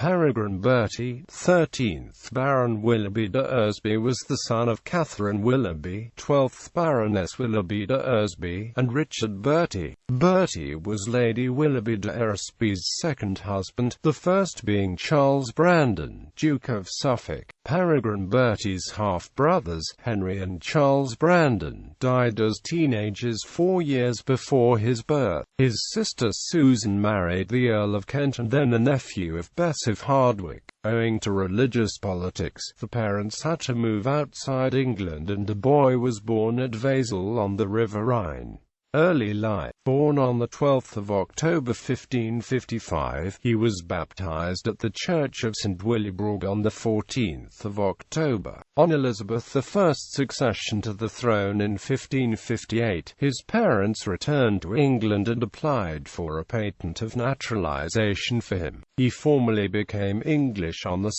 Peregrine Bertie, 13th Baron Willoughby de Eresby, was the son of Catherine Willoughby, 12th Baroness Willoughby de Eresby, and Richard Bertie.Bertie was Lady Willoughby de Eresby's second husband, the first being Charles Brandon, Duke of Suffolk. Peregrine Bertie's half-brothers, Henry and Charles Brandon, died as teenagers 4 years before his birth. His sister Susan married the Earl of Kent and then the nephew of Bess of Hardwick. Owing to religious politics, the parents had to move outside England and a boy was born at Wesel on the River Rhine. Early life. Born on 12 October 1555, he was baptized at the Church of St. Willibrord on 14 October. On Elizabeth I's succession to the throne in 1558, his parents returned to England and applied for a patent of naturalization for him. He formally became English on 2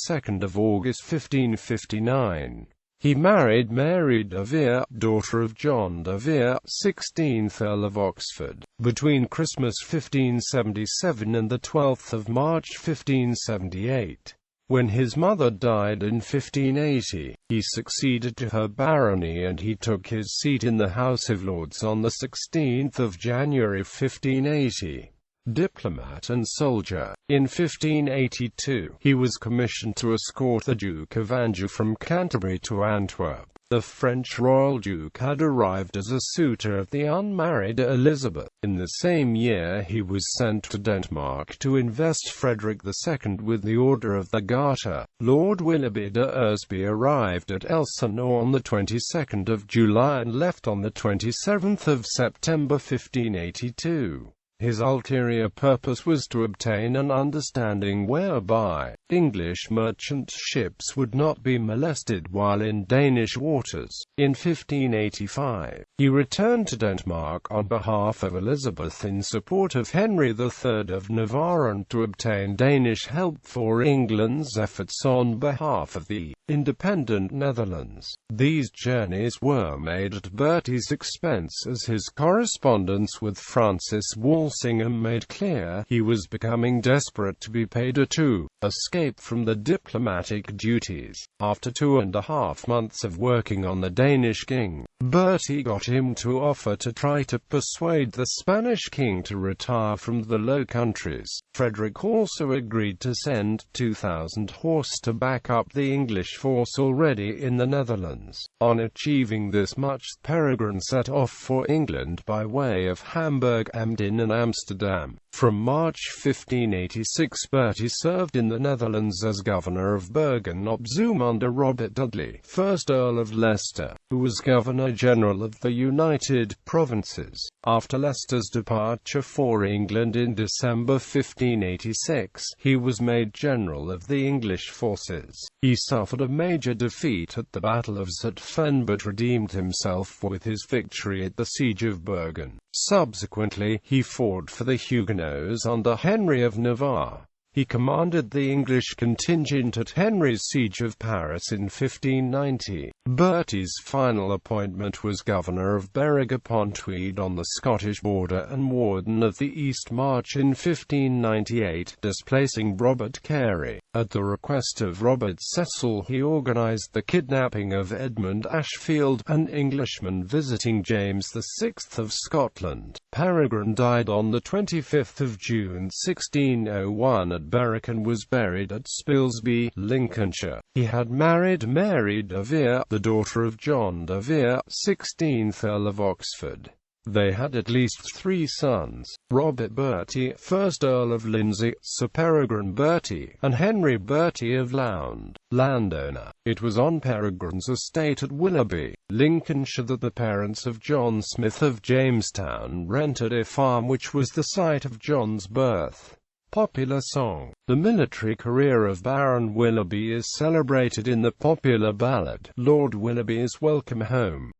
August 1559. He married Mary de Vere, daughter of John de Vere, 16th Earl of Oxford, between Christmas 1577 and 12 March 1578. When his mother died in 1580, he succeeded to her barony and he took his seat in the House of Lords on 16 January 1580. Diplomat and soldier. In 1582, he was commissioned to escort the Duke of Anjou from Canterbury to Antwerp. The French royal duke had arrived as a suitor of the unmarried Elizabeth. In the same year he was sent to Denmark to invest Frederick II with the Order of the Garter. Lord Willoughby de Eresby arrived at Elsinore on the 22nd of July and left on the 27th of September 1582. His ulterior purpose was to obtain an understanding whereby English merchant ships would not be molested while in Danish waters. In 1585, he returned to Denmark on behalf of Elizabeth in support of Henry III of Navarre and to obtain Danish help for England's efforts on behalf of the independent Netherlands. These journeys were made at Bertie's expense as his correspondence with Francis Walsingham made clear he was becoming desperate to be paid to escape from the diplomatic duties. After 2.5 months of working on the Danish king, Bertie got him to offer to try to persuade the Spanish king to retire from the Low Countries. Frederick also agreed to send 2,000 horse to back up the English force already in the Netherlands. On achieving this much, Peregrine set off for England by way of Hamburg, Emden and Amsterdam. From March 1586 Bertie served in the Netherlands as governor of Bergen op Zoom under Robert Dudley, 1st Earl of Leicester, who was Governor-General of the United Provinces. After Leicester's departure for England in December 1586, he was made General of the English forces. He suffered a major defeat at the Battle of Zutphen but redeemed himself with his victory at the Siege of Bergen. Subsequently, he fought for the Huguenots under Henry of Navarre. He commanded the English contingent at Henry's siege of Paris in 1590. Bertie's final appointment was Governor of Berwick-upon-Tweed on the Scottish border and Warden of the East March in 1598, displacing Robert Carey. At the request of Robert Cecil he organised the kidnapping of Edmund Ashfield, an Englishman visiting James VI of Scotland. Peregrine died on 25 June 1601 at Berwick and was buried at Spilsby, Lincolnshire. He had married Mary de Vere, the daughter of John de Vere, 16th Earl of Oxford. They had at least 3 sons: Robert Bertie, 1st Earl of Lindsey, Sir Peregrine Bertie, and Henry Bertie of Lound. Landowner. It was on Peregrine's estate at Willoughby, Lincolnshire that the parents of John Smith of Jamestown rented a farm which was the site of John's birth. Popular song. The military career of Baron Willoughby is celebrated in the popular ballad, Lord Willoughby's Welcome Home.